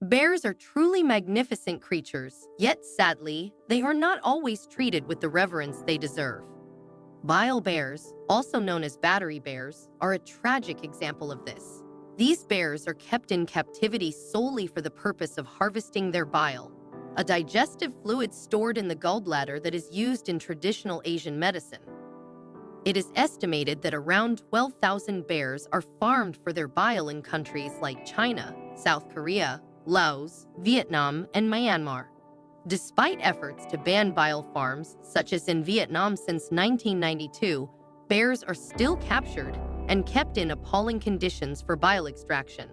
Bears are truly magnificent creatures, yet sadly, they are not always treated with the reverence they deserve. Bile bears, also known as battery bears, are a tragic example of this. These bears are kept in captivity solely for the purpose of harvesting their bile, a digestive fluid stored in the gallbladder that is used in traditional Asian medicine. It is estimated that around 12,000 bears are farmed for their bile in countries like China, South Korea, Laos, Vietnam, and Myanmar. Despite efforts to ban bile farms, such as in Vietnam since 1992, bears are still captured and kept in appalling conditions for bile extraction.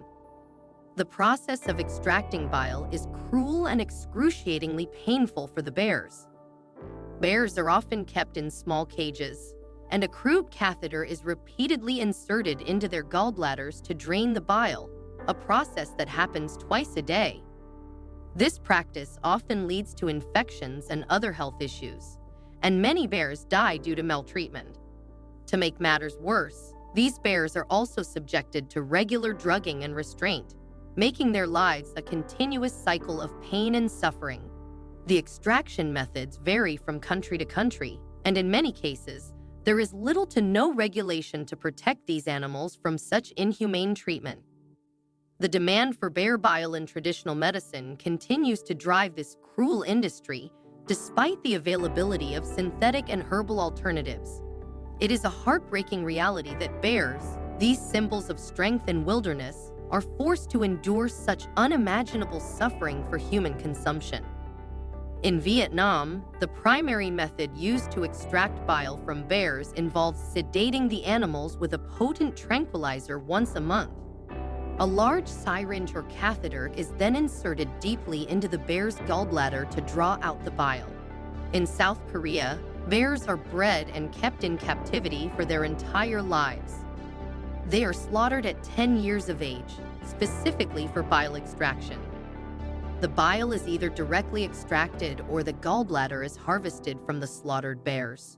The process of extracting bile is cruel and excruciatingly painful for the bears. Bears are often kept in small cages, and a crude catheter is repeatedly inserted into their gallbladders to drain the bile, a process that happens twice a day. This practice often leads to infections and other health issues, and many bears die due to maltreatment. To make matters worse, these bears are also subjected to regular drugging and restraint, making their lives a continuous cycle of pain and suffering. The extraction methods vary from country to country, and in many cases, there is little to no regulation to protect these animals from such inhumane treatment. The demand for bear bile in traditional medicine continues to drive this cruel industry despite the availability of synthetic and herbal alternatives. It is a heartbreaking reality that bears, these symbols of strength and wilderness, are forced to endure such unimaginable suffering for human consumption. In Vietnam, the primary method used to extract bile from bears involves sedating the animals with a potent tranquilizer once a month. A large syringe or catheter is then inserted deeply into the bear's gallbladder to draw out the bile. In South Korea, bears are bred and kept in captivity for their entire lives. They are slaughtered at 10 years of age, specifically for bile extraction. The bile is either directly extracted or the gallbladder is harvested from the slaughtered bears.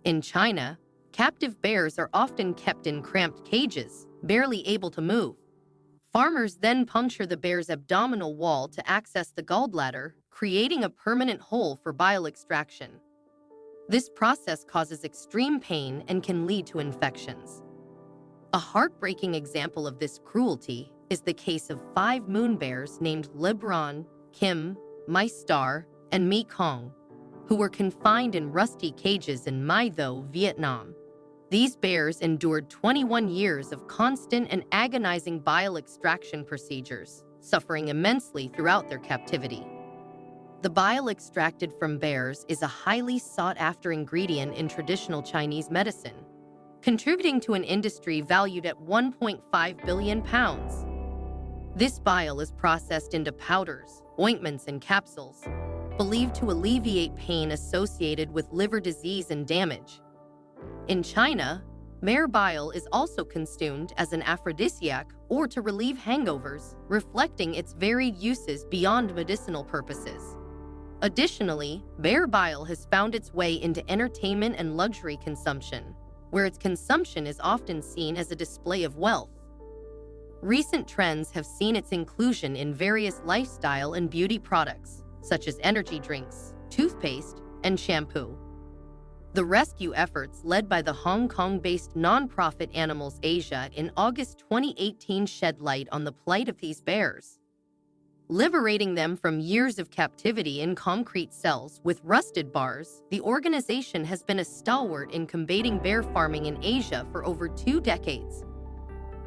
In China, captive bears are often kept in cramped cages, barely able to move. Farmers then puncture the bear's abdominal wall to access the gallbladder, creating a permanent hole for bile extraction. This process causes extreme pain and can lead to infections. A heartbreaking example of this cruelty is the case of 5 moon bears named Lebron, Kim, My Star, and Mi Kong, who were confined in rusty cages in Mai Tho, Vietnam. These bears endured 21 years of constant and agonizing bile extraction procedures, suffering immensely throughout their captivity. The bile extracted from bears is a highly sought-after ingredient in traditional Chinese medicine, contributing to an industry valued at 1.5 billion pounds. This bile is processed into powders, ointments, and capsules, believed to alleviate pain associated with liver disease and damage. In China, mare bile is also consumed as an aphrodisiac or to relieve hangovers, reflecting its varied uses beyond medicinal purposes. Additionally, bear bile has found its way into entertainment and luxury consumption, where its consumption is often seen as a display of wealth. Recent trends have seen its inclusion in various lifestyle and beauty products, such as energy drinks, toothpaste, and shampoo. The rescue efforts led by the Hong Kong-based nonprofit Animals Asia in August 2018 shed light on the plight of these bears. Liberating them from years of captivity in concrete cells with rusted bars, the organization has been a stalwart in combating bear farming in Asia for over 2 decades.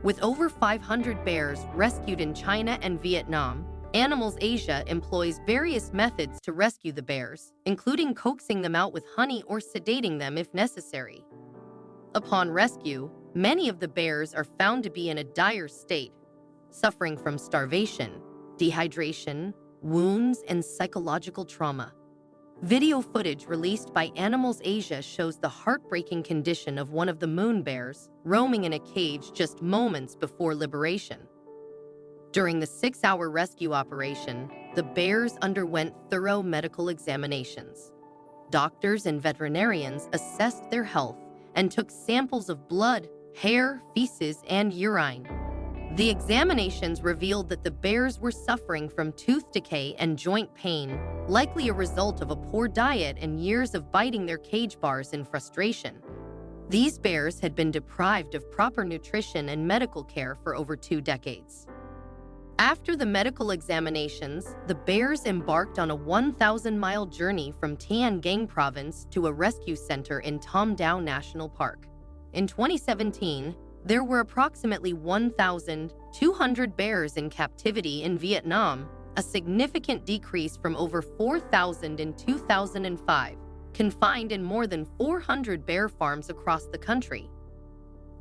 With over 500 bears rescued in China and Vietnam, Animals Asia employs various methods to rescue the bears, including coaxing them out with honey or sedating them if necessary. Upon rescue, many of the bears are found to be in a dire state, suffering from starvation, dehydration, wounds, and psychological trauma. Video footage released by Animals Asia shows the heartbreaking condition of one of the moon bears roaming in a cage just moments before liberation. During the 6-hour rescue operation, the bears underwent thorough medical examinations. Doctors and veterinarians assessed their health and took samples of blood, hair, feces, and urine. The examinations revealed that the bears were suffering from tooth decay and joint pain, likely a result of a poor diet and years of biting their cage bars in frustration. These bears had been deprived of proper nutrition and medical care for over 2 decades. After the medical examinations, the bears embarked on a 1,000-mile journey from Tian Gang province to a rescue center in Tom Dao National Park. In 2017, there were approximately 1,200 bears in captivity in Vietnam, a significant decrease from over 4,000 in 2005, confined in more than 400 bear farms across the country.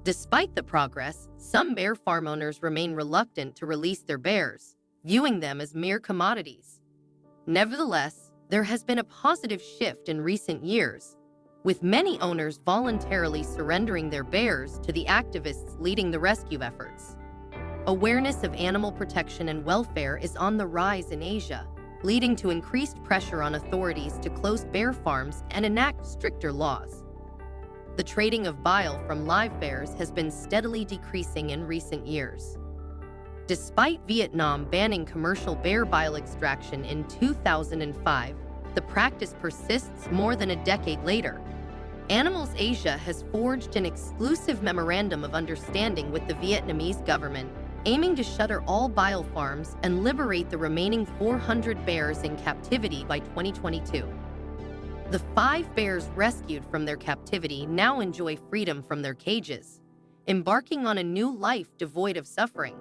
Despite the progress, some bear farm owners remain reluctant to release their bears, viewing them as mere commodities. Nevertheless, there has been a positive shift in recent years, with many owners voluntarily surrendering their bears to the activists leading the rescue efforts. Awareness of animal protection and welfare is on the rise in Asia, leading to increased pressure on authorities to close bear farms and enact stricter laws. The trading of bile from live bears has been steadily decreasing in recent years. Despite Vietnam banning commercial bear bile extraction in 2005, the practice persists more than a decade later. Animals Asia has forged an exclusive memorandum of understanding with the Vietnamese government, aiming to shutter all bile farms and liberate the remaining 400 bears in captivity by 2022. The 5 bears rescued from their captivity now enjoy freedom from their cages, embarking on a new life devoid of suffering.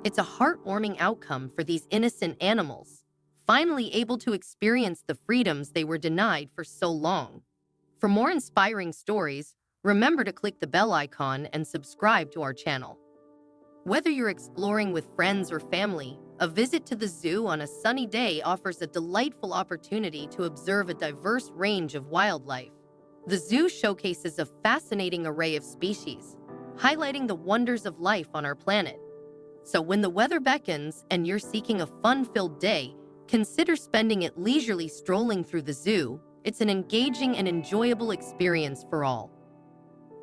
It's a heartwarming outcome for these innocent animals, finally able to experience the freedoms they were denied for so long. For more inspiring stories, remember to click the bell icon and subscribe to our channel. Whether you're exploring with friends or family, a visit to the zoo on a sunny day offers a delightful opportunity to observe a diverse range of wildlife. The zoo showcases a fascinating array of species, highlighting the wonders of life on our planet. So when the weather beckons and you're seeking a fun-filled day, consider spending it leisurely strolling through the zoo. It's an engaging and enjoyable experience for all.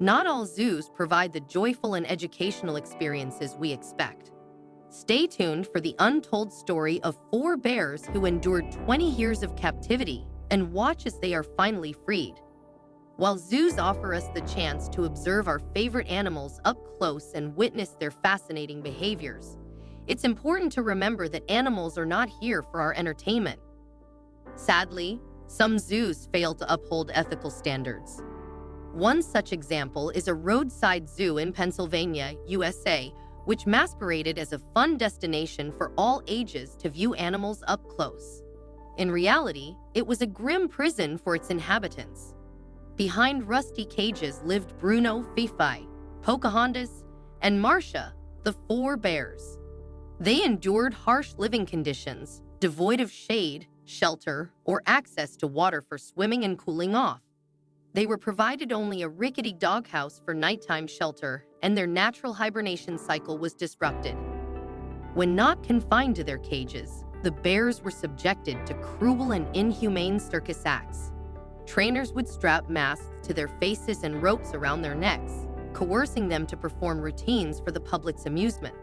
Not all zoos provide the joyful and educational experiences we expect. Stay tuned for the untold story of 4 bears who endured 20 years of captivity and watch as they are finally freed. While zoos offer us the chance to observe our favorite animals up close and witness their fascinating behaviors, it's important to remember that animals are not here for our entertainment. Sadly, some zoos fail to uphold ethical standards. One such example is a Roadside zoo in Pennsylvania, USA, which masqueraded as a fun destination for all ages to view animals up close. In reality, it was a grim prison for its inhabitants. Behind rusty cages lived Bruno, Fifi, Pocahontas, and Marcia, the 4 bears. They endured harsh living conditions, devoid of shade, shelter, or access to water for swimming and cooling off. They were provided only a rickety doghouse for nighttime shelter, and their natural hibernation cycle was disrupted. When not confined to their cages, the bears were subjected to cruel and inhumane circus acts. Trainers would strap masks to their faces and ropes around their necks, coercing them to perform routines for the public's amusement.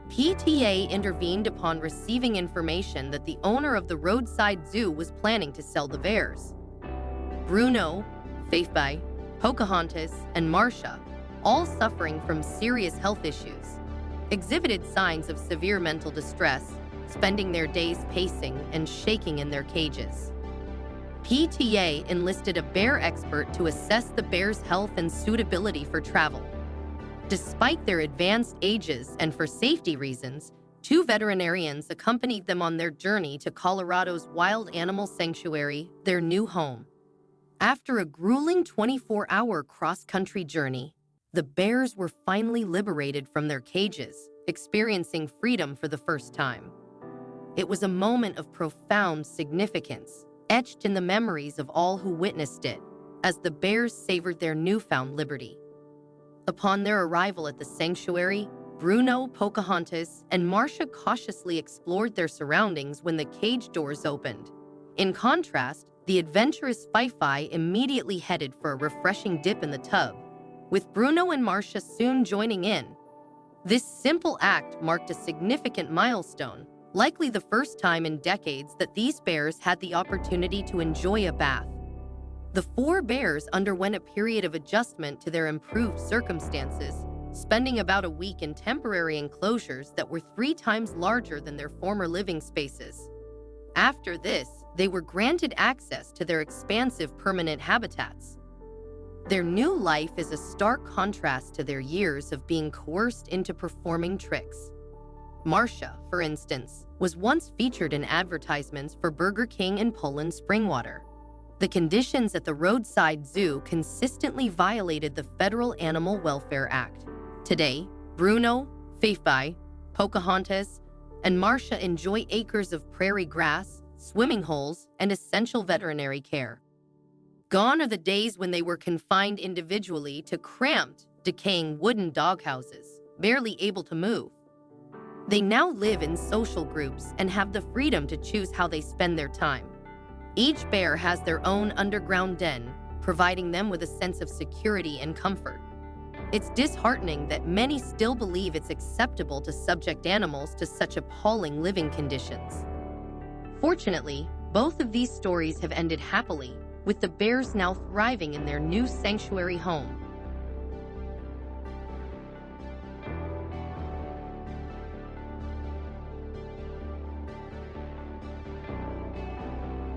PTA intervened upon receiving information that the owner of the Roadside Zoo was planning to sell the bears. Bruno, Fifi, Pocahontas, and Marcia, all suffering from serious health issues, exhibited signs of severe mental distress, spending their days pacing and shaking in their cages. PTA enlisted a bear expert to assess the bears' health and suitability for travel. Despite their advanced ages and for safety reasons, 2 veterinarians accompanied them on their journey to Colorado's Wild Animal Sanctuary, their new home. After a grueling 24-hour cross-country journey, the bears were finally liberated from their cages, experiencing freedom for the first time. It was a moment of profound significance, etched in the memories of all who witnessed it, as the bears savored their newfound liberty. Upon their arrival at the sanctuary, Bruno, Pocahontas, and Marcia cautiously explored their surroundings when the cage doors opened. In contrast, the adventurous Fifi immediately headed for a refreshing dip in the tub, with Bruno and Marcia soon joining in. This simple act marked a significant milestone, likely the first time in decades that these bears had the opportunity to enjoy a bath. The four bears underwent a period of adjustment to their improved circumstances, spending about a week in temporary enclosures that were 3 times larger than their former living spaces. After this, they were granted access to their expansive permanent habitats. Their new life is a stark contrast to their years of being coerced into performing tricks. Marcia, for instance, was once featured in advertisements for Burger King in Poland Springwater. The conditions at the Roadside Zoo consistently violated the Federal Animal Welfare Act. Today, Bruno, Fifi, Pocahontas, and Marcia enjoy acres of prairie grass, swimming holes, and essential veterinary care. Gone are the days when they were confined individually to cramped, decaying wooden doghouses, barely able to move. They now live in social groups and have the freedom to choose how they spend their time. Each bear has their own underground den, providing them with a sense of security and comfort. It's disheartening that many still believe it's acceptable to subject animals to such appalling living conditions. Fortunately, both of these stories have ended happily, with the bears now thriving in their new sanctuary home.